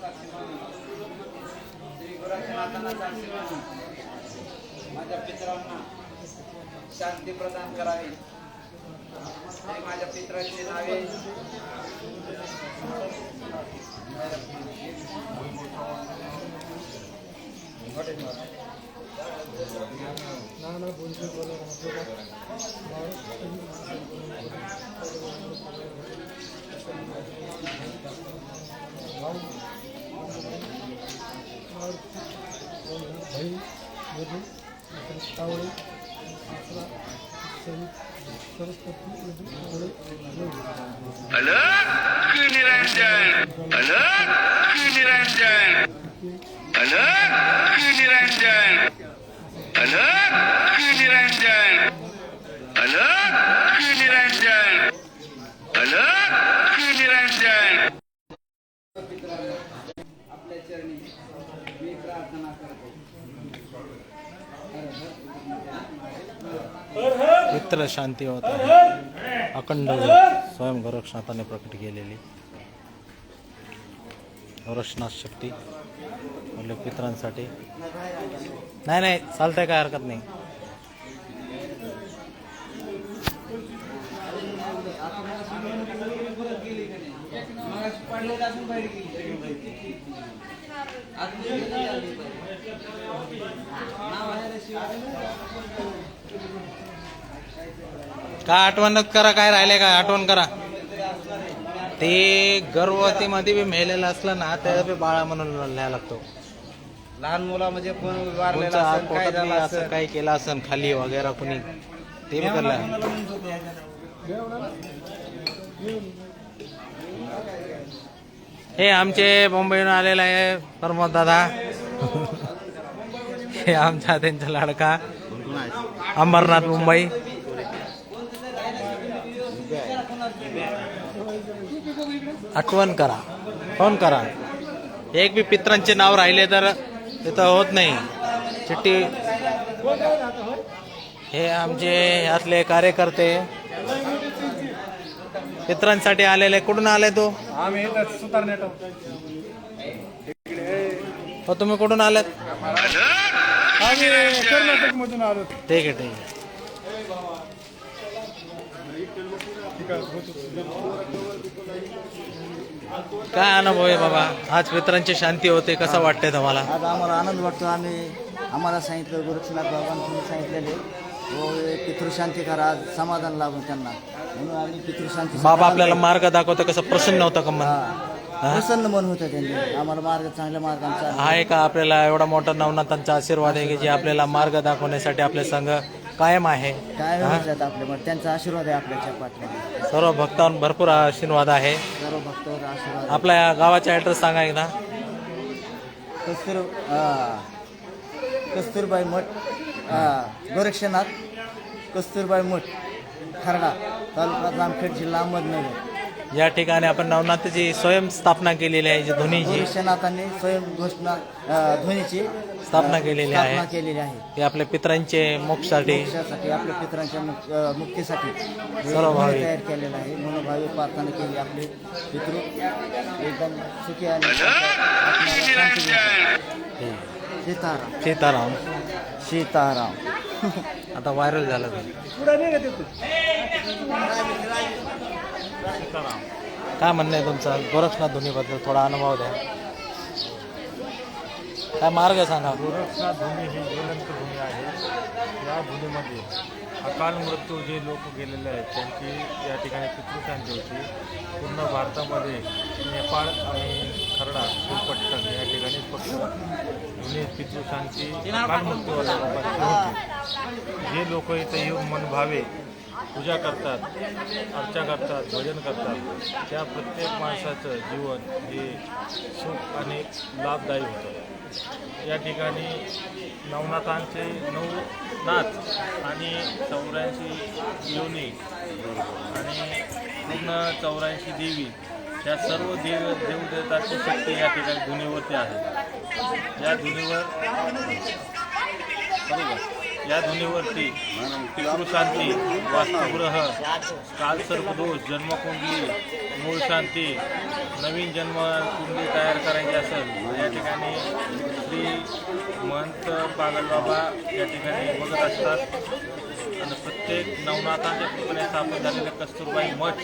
साक्षी म्हणून श्री गोरक्षनाथांना साक्षी म्हणून माझ्या पितरांना शांती प्रदान करावी। हे माझ्या पितरांची नावे अलग निरंजन, अलग निरंजन, अलग निरंजन, अलग निरंजन, अलग निरंजन, अलग निरंजन। आपल्या चरणी मी प्रार्थना करतो। पित्र शांती होत आहे। अखंड स्वयं गोरक्षनाथाने प्रकट केलेली गोरक्षनाथ शक्ती आपल्या पित्रांसाठी। नाही नाही चालतंय, काय हरकत नाही। काय आठवण करा, काय राहिले काय आठवण करा। ते गर्भवती मध्ये बी मेलेलं असलं ना त्याला बी बाळा म्हणून लिहायला लागतो। लहान मुला म्हणजे कोण वारलेला कोणचा असेल, काय पोटात झालं असं असेल, काही केलं असेल खाली वगैरे कुणी ते बी करलं। हे आमचे मुंबईहून आलेला आहे प्रमोद दादा। हे आमचा त्यांचा लाडका अंबरनाथ मुंबई। आठवण करा, फोन करा। एक बी पित्रांचे नाव राहिले तर तिथं होत नाही चिठ्ठी। हे आमचे यातले कार्यकर्ते पित्रांसाठी आलेले। कुठून आले तू? आम्ही सुतार नेतो। हो, तुम्ही कुठून आलेत? आम्ही कर्नाटक मधून आलो। ठीक आहे, ठीक आहे। काय अनुभव आहे बाबा? आज पित्रांची शांती होते, कसं वाटतंय तुम्हाला? आज आम्हाला आनंद वाटतो। आम्हाला सांगितलं गोरक्षनाथ बाबांनी सांगितलेले पितृशांती करा, आज समाधान लाभून त्यांना, म्हणून आम्ही पितृशांती। बाबा आपल्याला मार्ग दाखवतो, कसं प्रसन्न होतं का मन? प्रसन्न मन होतं त्यांनी आम्हाला मार्ग, चांगल्या मार्गांचा आहे का आपल्याला एवढा मोठा नवनाथांचा आशीर्वाद आहे की जे आपल्याला मार्ग दाखवण्यासाठी आपल्या संघ कायम आहे? काय होतात आपल्या, त्यांचा आशीर्वाद आहे आपल्याच्या पाठीमागे। सर्व भक्तांवर भरपूर आशीर्वाद आहे। सर्व भक्तावर आशीर्वाद। आपल्या गावाचा ऍड्रेस सांगा एकदा। कस्तुरबाई मठ, गोरक्षनाथ कस्तुरबाई मठ, खर्डा, तालुका जामखेड, जिल्हा अहमदनगर। या ठिकाणी आपण नवनाथाची स्वयं स्थापना केलेली आहे, जी धुनीची गोरक्षनाथांनी स्वयं घोषणा ध्वनीची स्थापना केलेली आहे। ते आपल्या पितरांचे मोक्षासाठी, आपल्या पितरांच्या मुक्तीसाठी सर्व भाविक तयार केलेला आहे। म्हणून भाविक प्रार्थना केली आपले पितृ एकदम सुखी आणि सीताराम सीताराम सीताराम। आता व्हायरल झालं ते। काय म्हणणं आहे तुमचं गोरक्षनाथ धुनीबद्दल? थोडा अनुभव द्या, काय मार्ग सांगा। गोरक्षनाथ धुनी ही ज्वलंत भूमी आहे। या भूमीमध्ये अकाल मृत्यू जे लोक गेलेले आहेत त्यांची या ठिकाणी पितृशांती होती। पूर्ण भारतामध्ये नेपाळ आणि खर्डा, शिवपट्टण या ठिकाणी फक्त धुनी पितृशांती अकाल मृत्यू लोकांची होती। जे लोक इथे येऊन मनभावे पूजा करतात, अर्चा करतात, भजन करतात, त्या प्रत्येक माणसाचं जीवन हे सुख आणि लाभदायी होतं। या ठिकाणी नवनाथांचे 9 नाथ आणि 84 योनी आणि पूर्ण 84 देवी, या सर्व देवदेवतांची शक्ती या ठिकाणी धुनीवरती आहे। या धुनीवरती पितृशांती, वास्तुग्रह, कालसर्पदोष, जन्मकुंडली, मूळ शांती, नवीन जन्म कुंडली तयार करायची असेल या ठिकाणी श्री महंत बागलबाबा या ठिकाणी बघत असतात आणि प्रत्येक नवनाथांच्या कृपेने स्थापन झालेले कस्तुरबाई मठ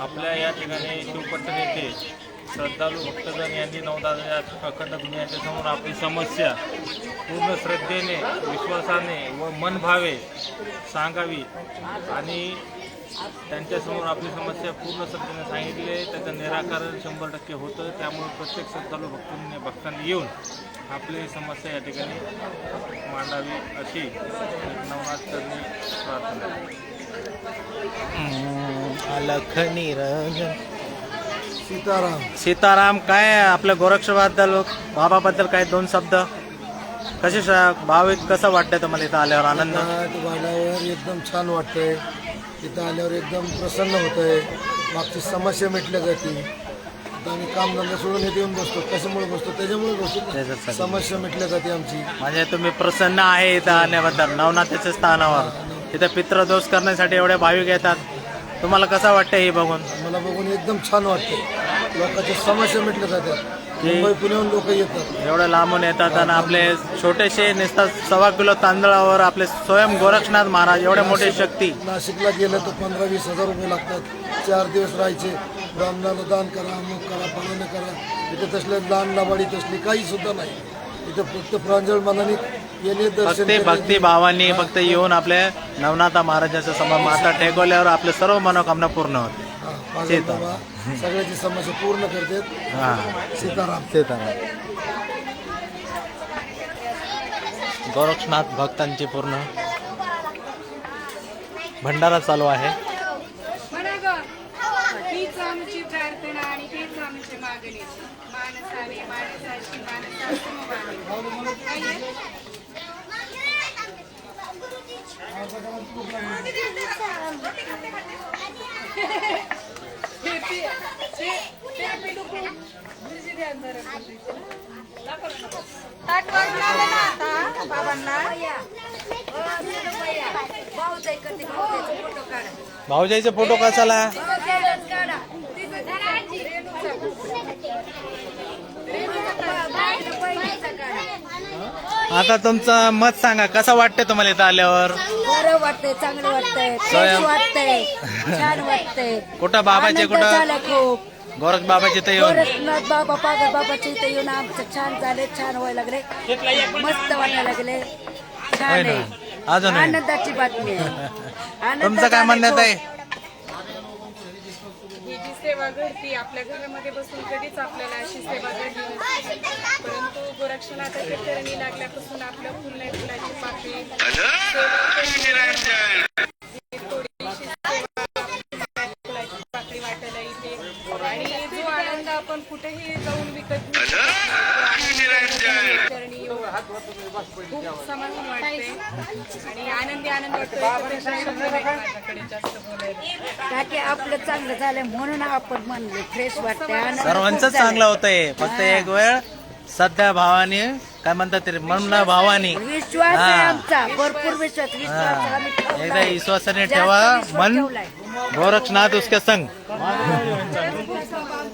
आपल्या या ठिकाणी शिवपट्टण येथे श्रद्धाळू भक्तगण यांनी नवनाथांच्या अखंड दुनियाच्या समोर आपली समस्या पूर्ण श्रद्धेने विश्वासाने व मनभावे सांगावी आणि त्यांच्यासमोर आपली समस्या पूर्ण श्रद्धेने सांगितले त्याचं निराकरण 100% होतं. त्यामुळे प्रत्येक श्रद्धाळू भक्तांनी येऊन आपली समस्या या ठिकाणी मांडावी अशी नवनाथ चरणी प्रार्थना. अलख निरंजन सीताराम. सीताराम. काय आपल्या गोरक्षबद्दल बाबाबद्दल काय 2 शब्द कसे भाविक कसं वाटतंय तुम्हाला इथं आल्यावर आनंद? आल्यावर एकदम छान वाटतंय. इथं आल्यावर एकदम प्रसन्न होतंय. मागची समस्या मिटल्या जाते. आता आम्ही कामधंदा सोडून इथे येऊन बसतो. कशामुळे बसतो? त्याच्यामुळे बसतो. समस्या मिटल्या जाते आमची. म्हणजे तुम्ही प्रसन्न आहे इथं आल्याबद्दल नवनाथाच्या स्थानावर. तिथे पितृदोष करण्यासाठी एवढे भाविक येतात. तुम्हाला कसं वाटतं हे बघून? मला बघून एकदम छान वाटते. लोकांच्या समस्या मिटल्या जातात. मुंबई पुण्याहून लोक येतात. एवढं लांबून येतात आणि आपले छोटेसे नुसतं 1.25 किलो तांदळावर आपले स्वयं गोरक्षनाथ महाराज एवढे मोठे शक्ती. नाशिकला गेलं तर 15-20 हजार रुपये लागतात. 4 दिवस राहायचे. ब्राह्मणाला दान करा, अमुक करा, पालन करा. इथे तसले दान लावाडी तसली काही सुद्धा नाही. इथं फक्त प्रांजळ मनाने येणे दर्शन फक्त भक्ती भावानी फक्त येऊन आपले नवनाथ महाराजांच्या समोर माता टेकवल्यावर आपले सर्व मनोकामना पूर्ण होते. बाबा सगळ्याची समस्या पूर्ण करतात. हा सीताराम. सीताराम. गोरक्षनाथ भक्तांची पूर्ण भंडारा चालू आहे. हीच आमची प्रार्थना आणि हीच आमची मागणी. माणसाने माणसाशी भाऊजाईचे फोटो कशाला? आता तुमचं मत सांगा, कसं वाटतंय तुम्हाला इथं आल्यावर? बरं वाटतंय, चांगलं वाटतंय, फ्रेश वाटतंय, छान वाटतंय. कुठं बाबाचे आनंद कुठं झाला खूप. गोरख बाबाचे इथं येऊन गोरखनाथ बाबा पागल बाबाच्या इथे येऊन आमचं छान झाले, छान व्हायला लागले, मस्त वाटायला लागले, छान होय ना. आहे. अजून आहे. आनंदाची बातमी आहे. आनंद तुमचं काय म्हणण्यात आहे? ही जी सेवा घडती आपल्या घरामध्ये बसून कधीच आपल्याला अशी सेवा घडली नसती. परंतु गोरक्षनाथाच्या चरणी लागल्यापासून आपल्या फुलल्या फुलाची पाकळी थोडीशी सेवा फुलाची पाकळी वाटायला येते आणि जो आनंद आपण कुठेही जाऊन विकत घेऊ चरणी येऊन खूप समाधान वाटते आणि आनंद वाटतोय. त्यापेक्षा शब्द नाही माझ्याकडे जास्त बोलायला. का की आपलं चांगलं झालं म्हणून आपण म्हणले फ्रेश वाटते. आनंद सर्वांच खूप झाला. चांगलं होतंय. फक्त एक वेळ सध्या भावानी काय म्हणतात ते म्हणणं भावानी विश्वास आहे हा. आमचा, भरपूर विश्वास. विश्वास आम्ही ठेवलाय. एकदा विश्वासाने जास्त ठेवा. विश्वास मन ठेवलाय. गोरक्षनाथ उसके संग.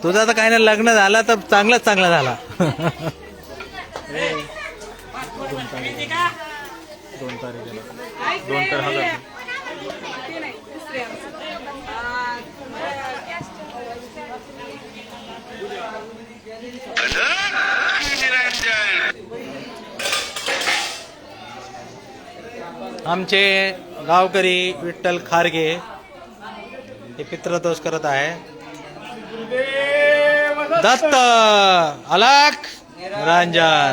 तुझं तर काही नाही, लग्न झालं तर चांगलंच चांगलं झाला. 2 तारखेला 2 तर हजार. ते नाही, दुसरे आमचं. आमचे गावकरी विठ्ठल खारगे हे पितृदोष करत आहे. दत्त अलख निरंजन.